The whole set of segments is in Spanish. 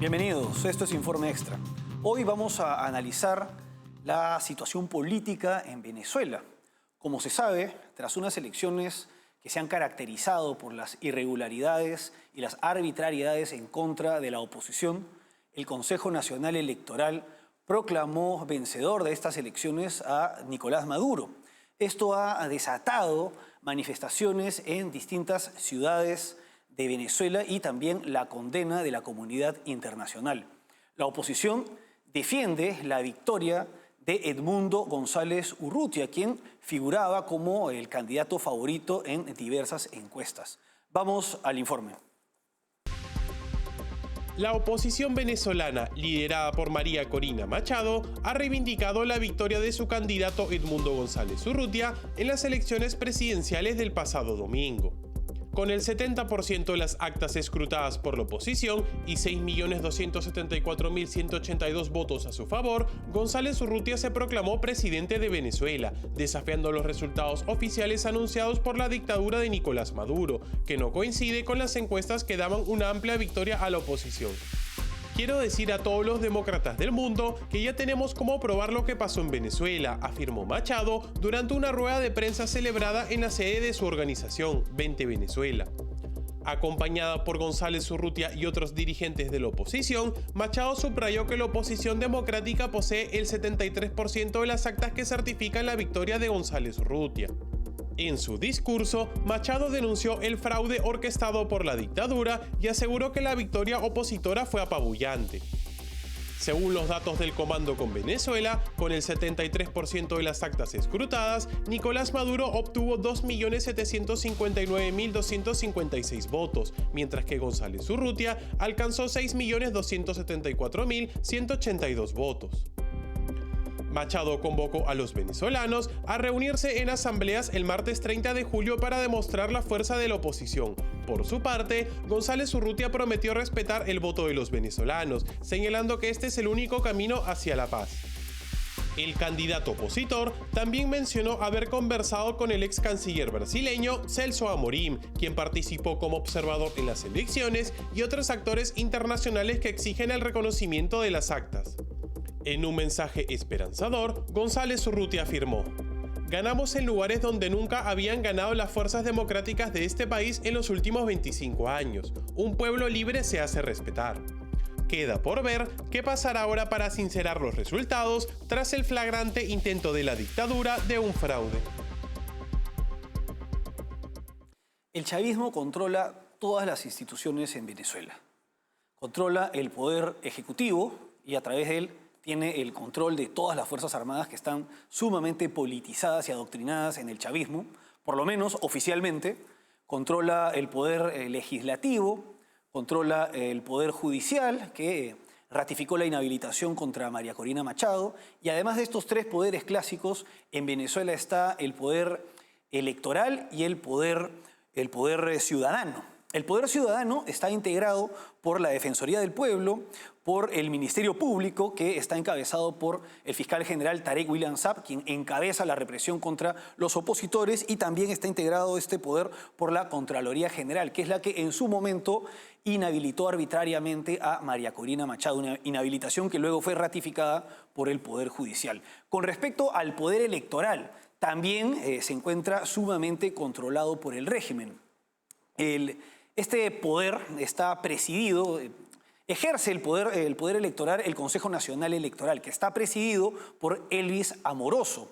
Bienvenidos, esto es Informe Extra. Hoy vamos a analizar la situación política en Venezuela. Como se sabe, tras unas elecciones que se han caracterizado por las irregularidades y las arbitrariedades en contra de la oposición, el Consejo Nacional Electoral proclamó vencedor de estas elecciones a Nicolás Maduro. Esto ha desatado manifestaciones en distintas ciudades de Venezuela y también la condena de la comunidad internacional. La oposición defiende la victoria de Edmundo González Urrutia, quien figuraba como el candidato favorito en diversas encuestas. Vamos al informe. La oposición venezolana, liderada por María Corina Machado, ha reivindicado la victoria de su candidato Edmundo González Urrutia en las elecciones presidenciales del pasado domingo. Con el 70% de las actas escrutadas por la oposición y 6.274.182 votos a su favor, González Urrutia se proclamó presidente de Venezuela, desafiando los resultados oficiales anunciados por la dictadura de Nicolás Maduro, que no coincide con las encuestas que daban una amplia victoria a la oposición. Quiero decir a todos los demócratas del mundo que ya tenemos cómo probar lo que pasó en Venezuela, afirmó Machado durante una rueda de prensa celebrada en la sede de su organización, Vente Venezuela. Acompañada por González Urrutia y otros dirigentes de la oposición, Machado subrayó que la oposición democrática posee el 73% de las actas que certifican la victoria de González Urrutia. En su discurso, Machado denunció el fraude orquestado por la dictadura y aseguró que la victoria opositora fue apabullante. Según los datos del Comando con Venezuela, con el 73% de las actas escrutadas, Nicolás Maduro obtuvo 2.759.256 votos, mientras que González Urrutia alcanzó 6.274.182 votos. Machado convocó a los venezolanos a reunirse en asambleas el martes 30 de julio para demostrar la fuerza de la oposición. Por su parte, González Urrutia prometió respetar el voto de los venezolanos, señalando que este es el único camino hacia la paz. El candidato opositor también mencionó haber conversado con el ex canciller brasileño Celso Amorim, quien participó como observador en las elecciones, y otros actores internacionales que exigen el reconocimiento de las actas. En un mensaje esperanzador, González Urrutia afirmó: "Ganamos en lugares donde nunca habían ganado las fuerzas democráticas de este país en los últimos 25 años. Un pueblo libre se hace respetar. Queda por ver qué pasará ahora para sincerar los resultados tras el flagrante intento de la dictadura de un fraude". El chavismo controla todas las instituciones en Venezuela. Controla el poder ejecutivo y a través de él tiene el control de todas las Fuerzas Armadas que están sumamente politizadas y adoctrinadas en el chavismo, por lo menos oficialmente. Controla el poder legislativo, controla el poder judicial, que ratificó la inhabilitación contra María Corina Machado, y además de estos tres poderes clásicos, en Venezuela está el poder electoral y el poder ciudadano. El poder ciudadano está integrado por la Defensoría del Pueblo, por el Ministerio Público, que está encabezado por el fiscal general Tarek William Saab, quien encabeza la represión contra los opositores, y también está integrado este poder por la Contraloría General, que es la que en su momento inhabilitó arbitrariamente a María Corina Machado, una inhabilitación que luego fue ratificada por el Poder Judicial. Con respecto al poder electoral, también se encuentra sumamente controlado por el régimen. Este poder está presidido, ejerce el poder electoral el Consejo Nacional Electoral, que está presidido por Elvis Amoroso.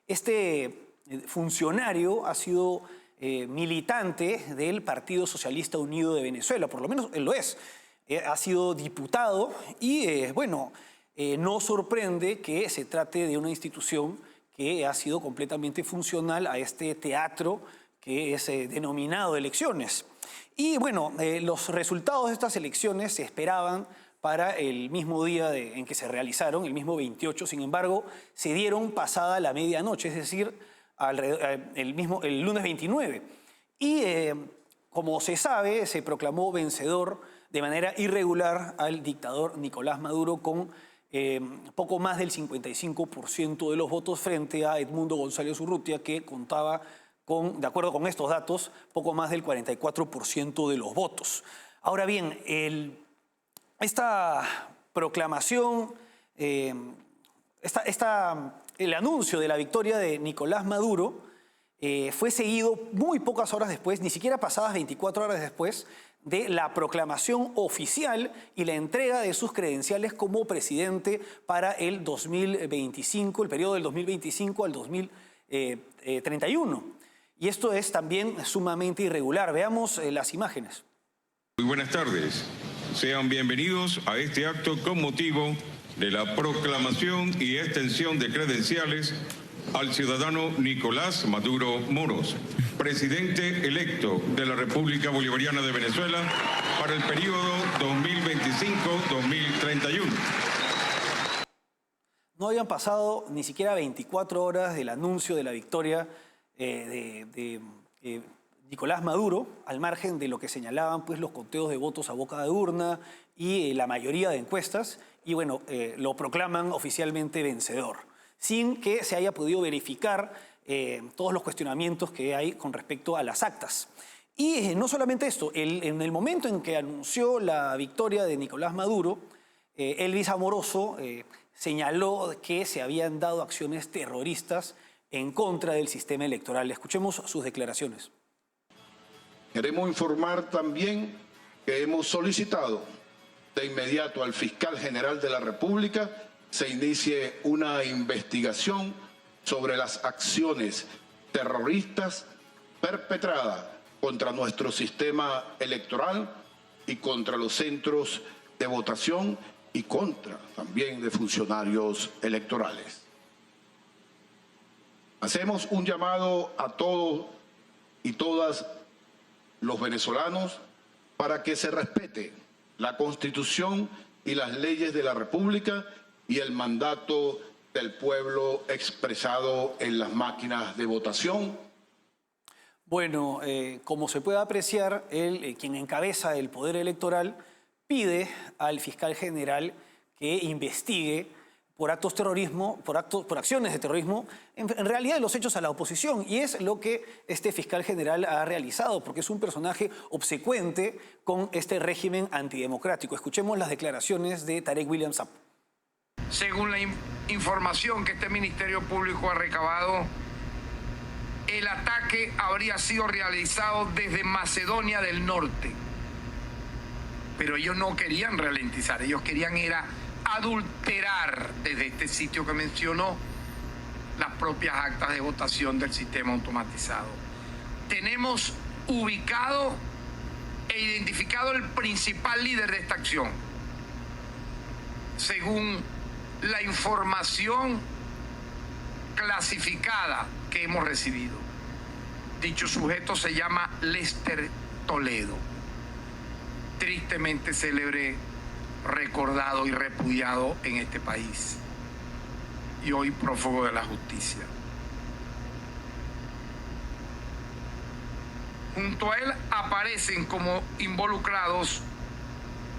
Este funcionario ha sido militante del Partido Socialista Unido de Venezuela, por lo menos él lo es. Ha sido diputado y, no sorprende que se trate de una institución que ha sido completamente funcional a este teatro que es denominado elecciones. Y los resultados de estas elecciones se esperaban para el mismo día en que se realizaron, el mismo 28, sin embargo, se dieron pasada la medianoche, es decir, el lunes 29. Y como se sabe, se proclamó vencedor de manera irregular al dictador Nicolás Maduro con poco más del 55% de los votos frente a Edmundo González Urrutia, que contaba con, de acuerdo con estos datos, poco más del 44% de los votos. Ahora bien, esta proclamación, el anuncio de la victoria de Nicolás Maduro fue seguido muy pocas horas después, ni siquiera pasadas 24 horas después, de la proclamación oficial y la entrega de sus credenciales como presidente para el 2025, el periodo del 2025 al 2031. Y esto es también sumamente irregular. Veamos las imágenes. Muy buenas tardes. Sean bienvenidos a este acto con motivo de la proclamación y extensión de credenciales al ciudadano Nicolás Maduro Moros, presidente electo de la República Bolivariana de Venezuela para el periodo 2025-2031. No habían pasado ni siquiera 24 horas del anuncio de la victoria de Nicolás Maduro, al margen de lo que señalaban pues, los conteos de votos a boca de urna y la mayoría de encuestas, y bueno, lo proclaman oficialmente vencedor, sin que se haya podido verificar todos los cuestionamientos que hay con respecto a las actas. Y no solamente esto, en el momento en que anunció la victoria de Nicolás Maduro, Elvis Amoroso señaló que se habían dado acciones terroristas en contra del sistema electoral. Escuchemos sus declaraciones. Queremos informar también que hemos solicitado de inmediato al fiscal general de la República se inicie una investigación sobre las acciones terroristas perpetradas contra nuestro sistema electoral y contra los centros de votación y contra también de funcionarios electorales. Hacemos un llamado a todos y todas los venezolanos para que se respete la Constitución y las leyes de la República y el mandato del pueblo expresado en las máquinas de votación. Bueno, como se puede apreciar, quien encabeza el poder electoral pide al fiscal general que investigue por actos de terrorismo, por acciones de terrorismo, en realidad los hechos a la oposición. Y es lo que este fiscal general ha realizado, porque es un personaje obsecuente con este régimen antidemocrático. Escuchemos las declaraciones de Tarek William Saab. Según la información que este Ministerio Público ha recabado, el ataque habría sido realizado desde Macedonia del Norte. Pero ellos no querían ralentizar, ellos querían era adulterar desde este sitio que mencionó las propias actas de votación del sistema automatizado. Tenemos ubicado e identificado el principal líder de esta acción. Según la información clasificada que hemos recibido, dicho sujeto se llama Lester Toledo, tristemente célebre, recordado y repudiado en este país y hoy prófugo de la justicia. Junto a él aparecen como involucrados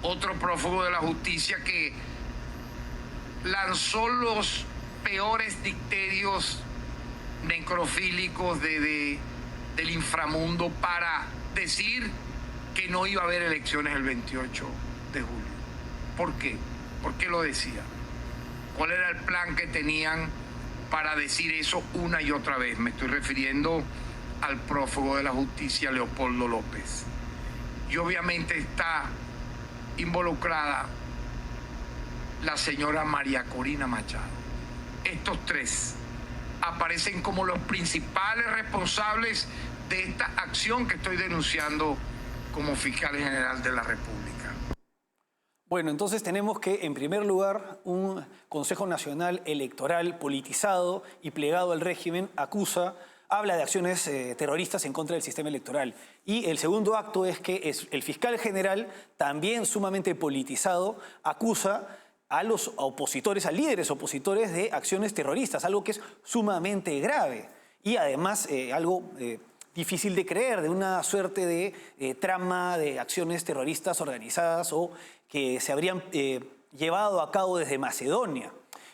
otro prófugo de la justicia que lanzó los peores dicterios necrofílicos del inframundo para decir que no iba a haber elecciones el 28 de julio. ¿Por qué? ¿Por qué lo decía? ¿Cuál era el plan que tenían para decir eso una y otra vez? Me estoy refiriendo al prófugo de la justicia, Leopoldo López. Y obviamente está involucrada la señora María Corina Machado. Estos tres aparecen como los principales responsables de esta acción que estoy denunciando como fiscal general de la República. Bueno, entonces tenemos que, en primer lugar, un Consejo Nacional Electoral politizado y plegado al régimen habla de acciones terroristas en contra del sistema electoral. Y el segundo acto es que el fiscal general, también sumamente politizado, acusa a los opositores, a líderes opositores de acciones terroristas, algo que es sumamente grave. Y además algo difícil de creer, de una suerte de trama de acciones terroristas organizadas o que se habrían llevado a cabo desde Macedonia.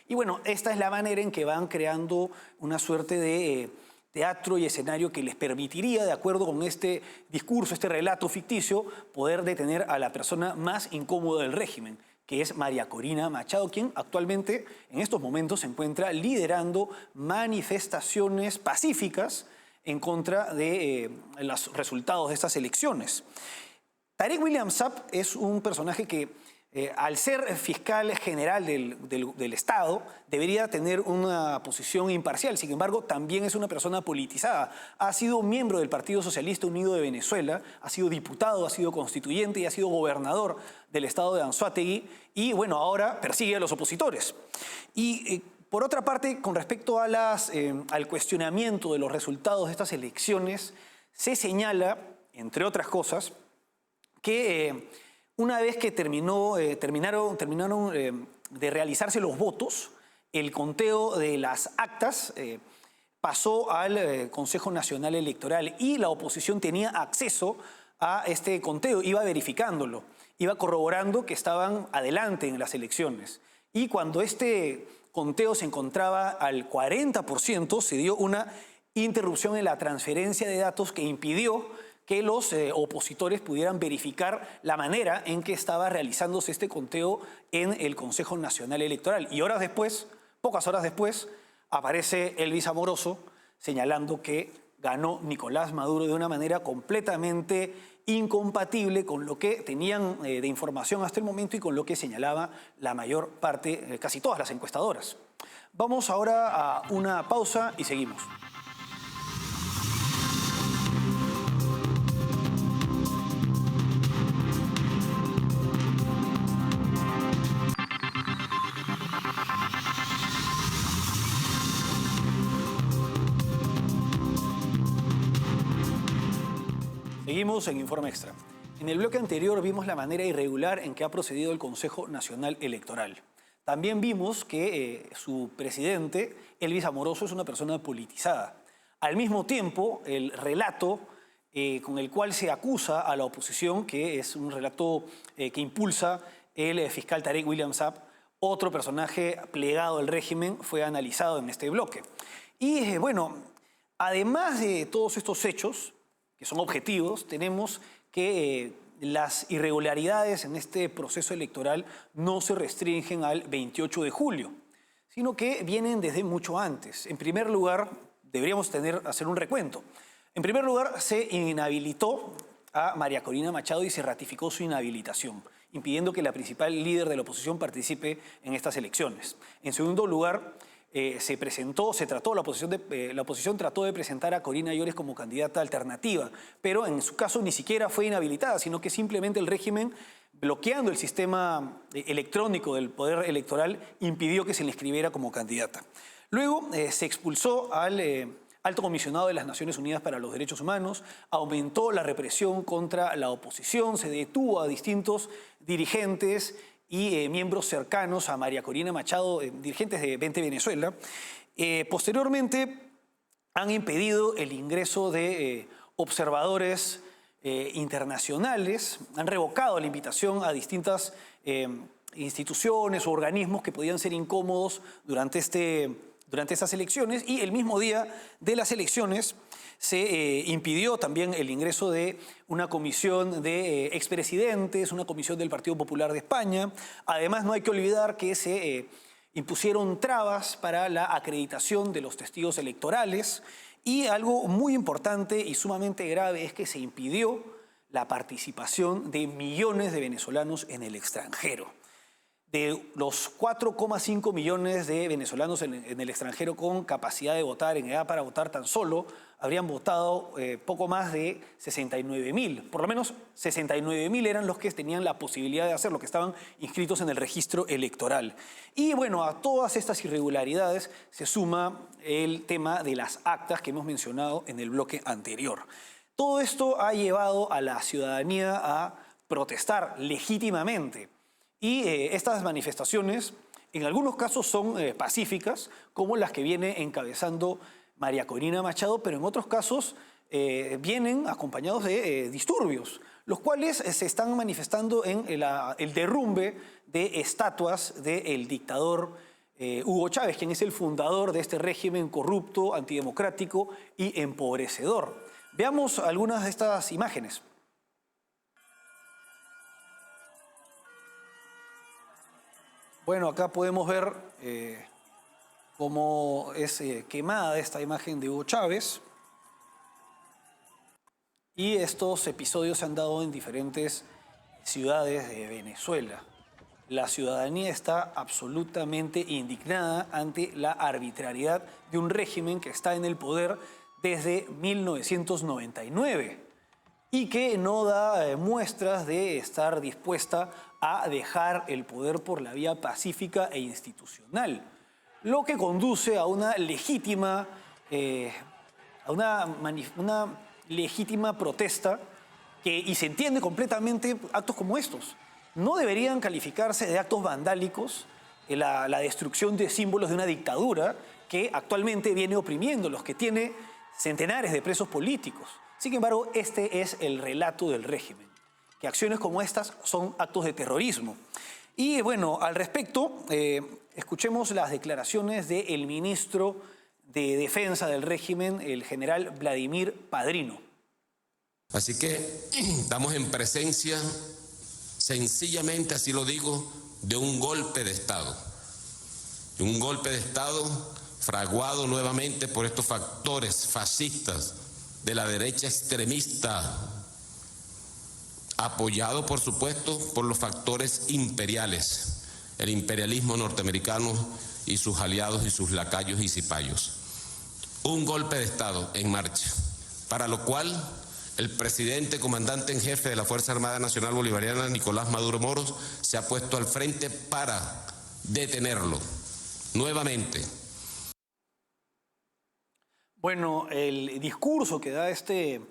Y bueno, esta es la manera en que van creando una suerte de teatro y escenario que les permitiría, de acuerdo con este discurso, este relato ficticio, poder detener a la persona más incómoda del régimen, que es María Corina Machado, quien actualmente, en estos momentos, se encuentra liderando manifestaciones pacíficas en contra de los resultados de estas elecciones. Tarek William Saab es un personaje que, al ser fiscal general del Estado, debería tener una posición imparcial. Sin embargo, también es una persona politizada. Ha sido miembro del Partido Socialista Unido de Venezuela, ha sido diputado, ha sido constituyente y ha sido gobernador del estado de Anzoátegui. Y bueno, ahora persigue a los opositores. Y por otra parte, con respecto a al cuestionamiento de los resultados de estas elecciones, se señala, entre otras cosas, que una vez que terminaron de realizarse los votos, el conteo de las actas pasó al Consejo Nacional Electoral y la oposición tenía acceso a este conteo, iba verificándolo, iba corroborando que estaban adelante en las elecciones. Y cuando este conteo se encontraba al 40%, se dio una interrupción en la transferencia de datos que impidió que los opositores pudieran verificar la manera en que estaba realizándose este conteo en el Consejo Nacional Electoral. Y horas después, pocas horas después, aparece Elvis Amoroso señalando que ganó Nicolás Maduro de una manera completamente incompatible con lo que tenían de información hasta el momento y con lo que señalaba la mayor parte, casi todas las encuestadoras. Vamos ahora a una pausa y seguimos. Seguimos en Informe Extra. En el bloque anterior vimos la manera irregular en que ha procedido el Consejo Nacional Electoral. También vimos que su presidente, Elvis Amoroso, es una persona politizada. Al mismo tiempo, el relato con el cual se acusa a la oposición, que es un relato que impulsa el fiscal Tarek William Saab, otro personaje plegado al régimen, fue analizado en este bloque. Y bueno, además de todos estos hechos, que son objetivos, tenemos que las irregularidades en este proceso electoral no se restringen al 28 de julio, sino que vienen desde mucho antes. En primer lugar, deberíamos hacer un recuento. En primer lugar, se inhabilitó a María Corina Machado y se ratificó su inhabilitación, impidiendo que la principal líder de la oposición participe en estas elecciones. En segundo lugar, la oposición trató de presentar a Corina Llores como candidata alternativa, pero en su caso ni siquiera fue inhabilitada, sino que simplemente el régimen, bloqueando el sistema electrónico del poder electoral, impidió que se le inscribiera como candidata. Luego se expulsó al alto comisionado de las Naciones Unidas para los Derechos Humanos, aumentó la represión contra la oposición, se detuvo a distintos dirigentes y miembros cercanos a María Corina Machado, dirigentes de Vente Venezuela. Posteriormente han impedido el ingreso de observadores internacionales, han revocado la invitación a distintas instituciones o organismos que podían ser incómodos durante estas elecciones, y el mismo día de las elecciones se impidió también el ingreso de una comisión de expresidentes, una comisión del Partido Popular de España. Además, no hay que olvidar que se impusieron trabas para la acreditación de los testigos electorales, y algo muy importante y sumamente grave es que se impidió la participación de millones de venezolanos en el extranjero. De los 4,5 millones de venezolanos en el extranjero con capacidad de votar, en edad para votar, tan solo habrían votado poco más de 69.000. Por lo menos 69.000 eran los que tenían la posibilidad de hacerlo, que estaban inscritos en el registro electoral. Y bueno, a todas estas irregularidades se suma el tema de las actas que hemos mencionado en el bloque anterior. Todo esto ha llevado a la ciudadanía a protestar legítimamente. Y estas manifestaciones, en algunos casos, son pacíficas, como las que viene encabezando María Corina Machado, pero en otros casos vienen acompañados de disturbios, los cuales se están manifestando en el derrumbe de estatuas del dictador Hugo Chávez, quien es el fundador de este régimen corrupto, antidemocrático y empobrecedor. Veamos algunas de estas imágenes. Bueno, acá podemos ver cómo es quemada esta imagen de Hugo Chávez. Y estos episodios se han dado en diferentes ciudades de Venezuela. La ciudadanía está absolutamente indignada ante la arbitrariedad de un régimen que está en el poder desde 1999 y que no da muestras de estar dispuesta a dejar el poder por la vía pacífica e institucional, lo que conduce a una legítima, legítima protesta y se entiende completamente actos como estos. No deberían calificarse de actos vandálicos la destrucción de símbolos de una dictadura que actualmente viene oprimiendo, los que tiene centenares de presos políticos. Sin embargo, este es el relato del régimen, que acciones como estas son actos de terrorismo. Y bueno, al respecto, escuchemos las declaraciones del ministro de Defensa del régimen, el general Vladimir Padrino. Así que estamos en presencia, sencillamente, así lo digo, de un golpe de Estado. De un golpe de Estado fraguado nuevamente por estos factores fascistas de la derecha extremista, apoyado, por supuesto, por los factores imperiales, el imperialismo norteamericano y sus aliados y sus lacayos y cipayos. Un golpe de Estado en marcha, para lo cual el presidente comandante en jefe de la Fuerza Armada Nacional Bolivariana, Nicolás Maduro Moros, se ha puesto al frente para detenerlo nuevamente. Bueno, el discurso que da este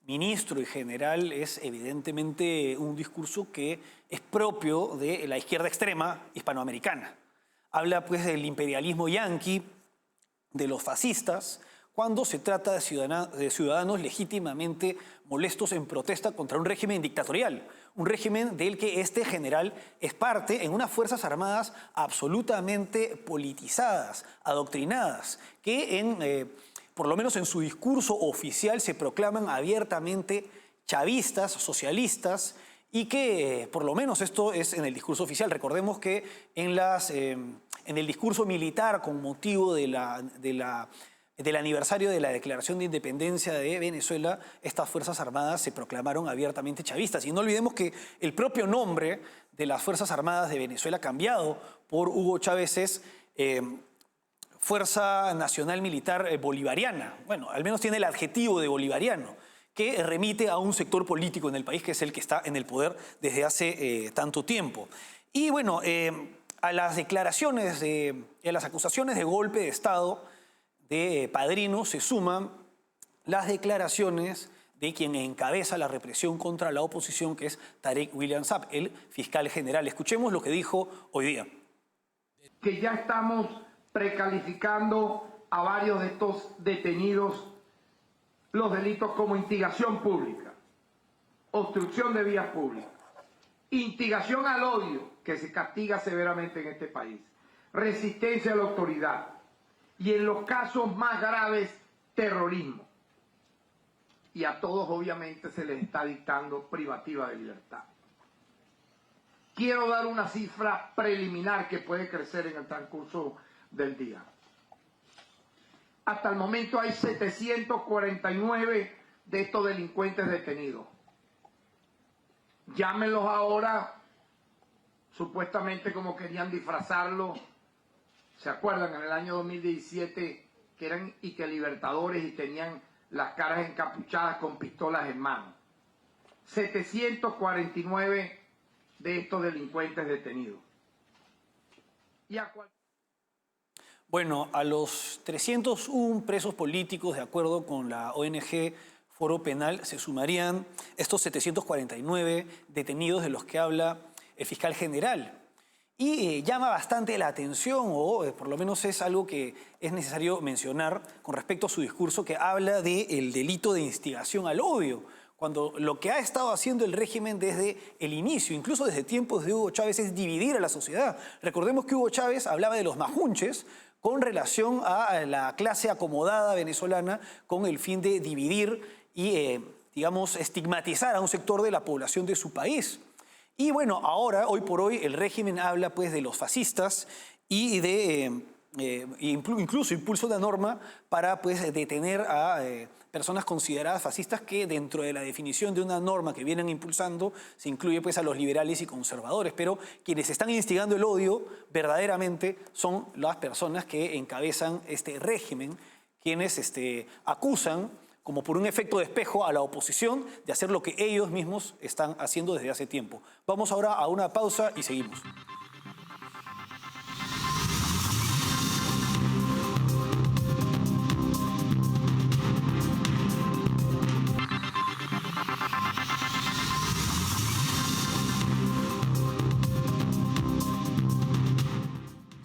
ministro y general es evidentemente un discurso que es propio de la izquierda extrema hispanoamericana. Habla pues del imperialismo yanqui, de los fascistas, cuando se trata de ciudadanos legítimamente molestos en protesta contra un régimen dictatorial, un régimen del que este general es parte en unas Fuerzas Armadas absolutamente politizadas, adoctrinadas, que por lo menos en su discurso oficial se proclaman abiertamente chavistas, socialistas, y que por lo menos esto es en el discurso oficial. Recordemos que en el discurso militar con motivo del aniversario de la Declaración de Independencia de Venezuela, estas Fuerzas Armadas se proclamaron abiertamente chavistas. Y no olvidemos que el propio nombre de las Fuerzas Armadas de Venezuela, cambiado por Hugo Chávez, es Fuerza Nacional Militar Bolivariana. Bueno, al menos tiene el adjetivo de bolivariano, que remite a un sector político en el país que es el que está en el poder desde hace tanto tiempo. Y bueno, a las declaraciones, a las acusaciones de golpe de Estado de Padrino se suman las declaraciones de quien encabeza la represión contra la oposición, que es Tarek William Saab, el fiscal general. Escuchemos lo que dijo hoy día. Que ya estamos precalificando a varios de estos detenidos los delitos como instigación pública, obstrucción de vías públicas, instigación al odio, que se castiga severamente en este país, resistencia a la autoridad y en los casos más graves, terrorismo. Y a todos obviamente se les está dictando privativa de libertad. Quiero dar una cifra preliminar que puede crecer en el transcurso del día. Hasta el momento hay 749 de estos delincuentes detenidos. Llámenlos ahora, supuestamente como querían disfrazarlo. ¿Se acuerdan? En el año 2017 que eran y que libertadores y tenían las caras encapuchadas con pistolas en mano. 749 de estos delincuentes detenidos. Bueno, a los 301 presos políticos, de acuerdo con la ONG Foro Penal, se sumarían estos 749 detenidos de los que habla el fiscal general. Y llama bastante la atención, o por lo menos es algo que es necesario mencionar con respecto a su discurso, que habla del delito de instigación al odio, cuando lo que ha estado haciendo el régimen desde el inicio, incluso desde tiempos de Hugo Chávez, es dividir a la sociedad. Recordemos que Hugo Chávez hablaba de los majunches con relación a la clase acomodada venezolana con el fin de dividir y, digamos, estigmatizar a un sector de la población de su país. Y bueno, ahora, hoy por hoy, el régimen habla pues de los fascistas y de incluso impulsa una norma para pues detener a personas consideradas fascistas, que dentro de la definición de una norma que vienen impulsando se incluye pues a los liberales y conservadores, pero quienes están instigando el odio verdaderamente son las personas que encabezan este régimen, quienes acusan como por un efecto de espejo a la oposición de hacer lo que ellos mismos están haciendo desde hace tiempo. Vamos ahora a una pausa y seguimos.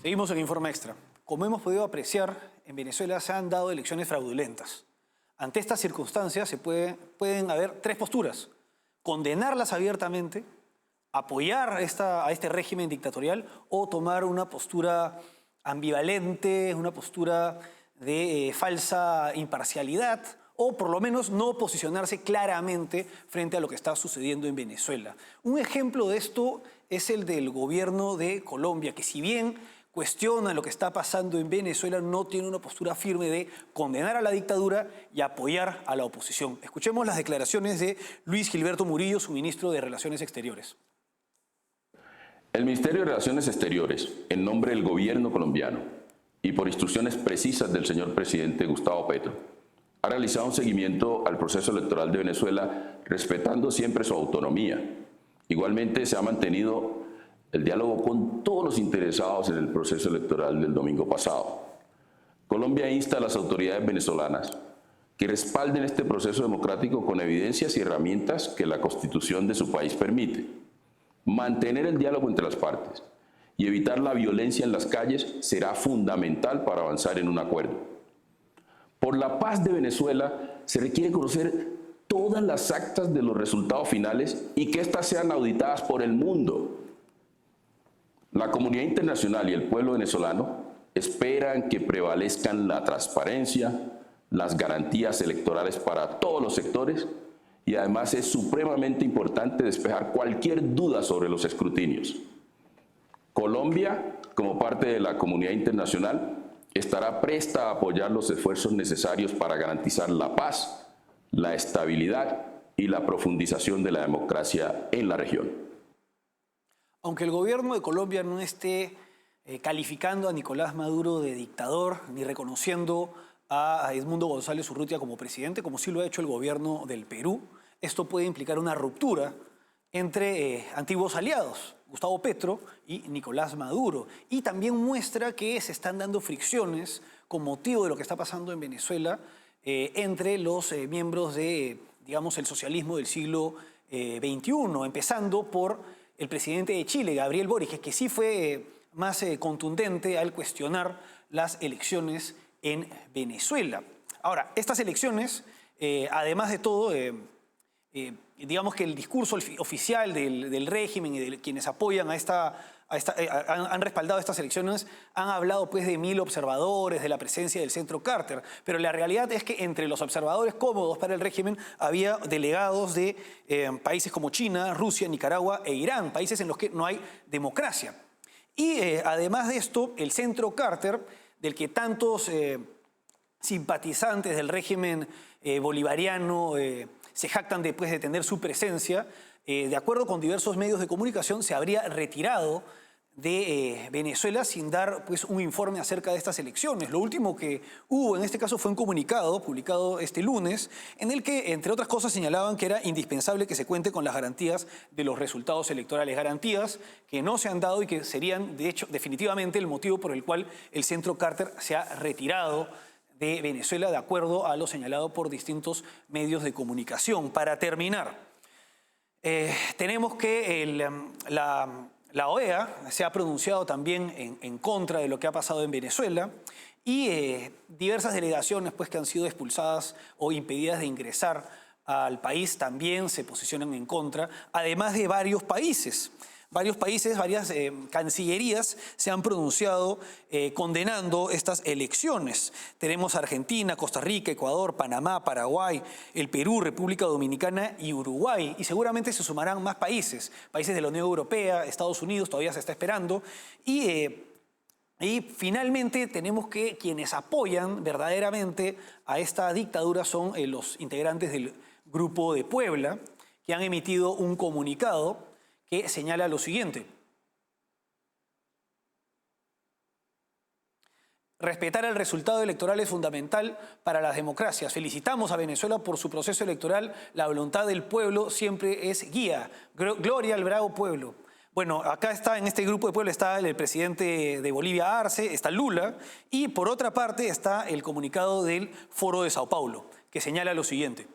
Seguimos en Informe Extra. Como hemos podido apreciar, en Venezuela se han dado elecciones fraudulentas. Ante estas circunstancias pueden haber tres posturas: condenarlas abiertamente, apoyar a este régimen dictatorial o tomar una postura ambivalente, una postura de falsa imparcialidad, o por lo menos no posicionarse claramente frente a lo que está sucediendo en Venezuela. Un ejemplo de esto es el del gobierno de Colombia, que si bien cuestiona lo que está pasando en Venezuela, no tiene una postura firme de condenar a la dictadura y apoyar a la oposición. Escuchemos las declaraciones de Luis Gilberto Murillo, su ministro de Relaciones Exteriores. El Ministerio de Relaciones Exteriores, en nombre del gobierno colombiano y por instrucciones precisas del señor presidente Gustavo Petro, ha realizado un seguimiento al proceso electoral de Venezuela, respetando siempre su autonomía. Igualmente se ha mantenido el diálogo con todos los interesados en el proceso electoral del domingo pasado. Colombia insta a las autoridades venezolanas que respalden este proceso democrático con evidencias y herramientas que la Constitución de su país permite. Mantener el diálogo entre las partes y evitar la violencia en las calles será fundamental para avanzar en un acuerdo. Por la paz de Venezuela se requiere conocer todas las actas de los resultados finales y que éstas sean auditadas por el mundo. La comunidad internacional y el pueblo venezolano esperan que prevalezcan la transparencia, las garantías electorales para todos los sectores, y además es supremamente importante despejar cualquier duda sobre los escrutinios. Colombia, como parte de la comunidad internacional, estará presta a apoyar los esfuerzos necesarios para garantizar la paz, la estabilidad y la profundización de la democracia en la región. Aunque el gobierno de Colombia no esté calificando a Nicolás Maduro de dictador ni reconociendo a Edmundo González Urrutia como presidente, como sí lo ha hecho el gobierno del Perú, esto puede implicar una ruptura entre antiguos aliados, Gustavo Petro y Nicolás Maduro. Y también muestra que se están dando fricciones con motivo de lo que está pasando en Venezuela entre los miembros de, digamos, el socialismo del siglo XXI, empezando por el presidente de Chile, Gabriel Boric, que sí fue más contundente al cuestionar las elecciones en Venezuela. Ahora, estas elecciones, además de todo, digamos que el discurso oficial del régimen y de quienes apoyan han respaldado estas elecciones, han hablado pues de 1000 observadores, de la presencia del Centro Carter, pero la realidad es que entre los observadores cómodos para el régimen había delegados de países como China, Rusia, Nicaragua e Irán, países en los que no hay democracia. Y además de esto, el Centro Carter, del que tantos simpatizantes del régimen bolivariano se jactan después de tener su presencia, de acuerdo con diversos medios de comunicación, se habría retirado de Venezuela sin dar pues, un informe acerca de estas elecciones. Lo último que hubo en este caso fue un comunicado publicado este lunes en el que, entre otras cosas, señalaban que era indispensable que se cuente con las garantías de los resultados electorales, garantías que no se han dado y que serían, de hecho, definitivamente el motivo por el cual el Centro Carter se ha retirado de Venezuela, de acuerdo a lo señalado por distintos medios de comunicación. Para terminar, tenemos que la OEA se ha pronunciado también en contra de lo que ha pasado en Venezuela y diversas delegaciones pues, que han sido expulsadas o impedidas de ingresar al país también se posicionan en contra, además de varios países. Varias cancillerías se han pronunciado condenando estas elecciones. Tenemos Argentina, Costa Rica, Ecuador, Panamá, Paraguay, el Perú, República Dominicana y Uruguay. Y seguramente se sumarán más países de la Unión Europea, Estados Unidos, todavía se está esperando. Y finalmente tenemos que quienes apoyan verdaderamente a esta dictadura son los integrantes del Grupo de Puebla, que han emitido un comunicado que señala lo siguiente. Respetar el resultado electoral es fundamental para las democracias. Felicitamos a Venezuela por su proceso electoral. La voluntad del pueblo siempre es guía. Gloria al bravo pueblo. Bueno, acá está, en este grupo de pueblo está el presidente de Bolivia, Arce, está Lula, y por otra parte está el comunicado del Foro de Sao Paulo, que señala lo siguiente.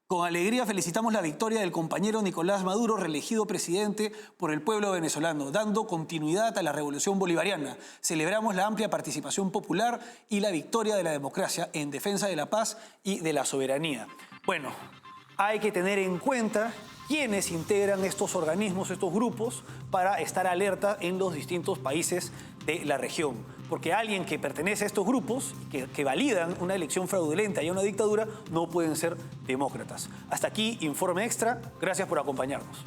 Con alegría felicitamos la victoria del compañero Nicolás Maduro, reelegido presidente por el pueblo venezolano, dando continuidad a la revolución bolivariana. Celebramos la amplia participación popular y la victoria de la democracia en defensa de la paz y de la soberanía. Bueno, hay que tener en cuenta quiénes integran estos organismos, estos grupos, para estar alerta en los distintos países de la región. Porque alguien que pertenece a estos grupos, que validan una elección fraudulenta y una dictadura, no pueden ser demócratas. Hasta aquí, Informe Extra. Gracias por acompañarnos.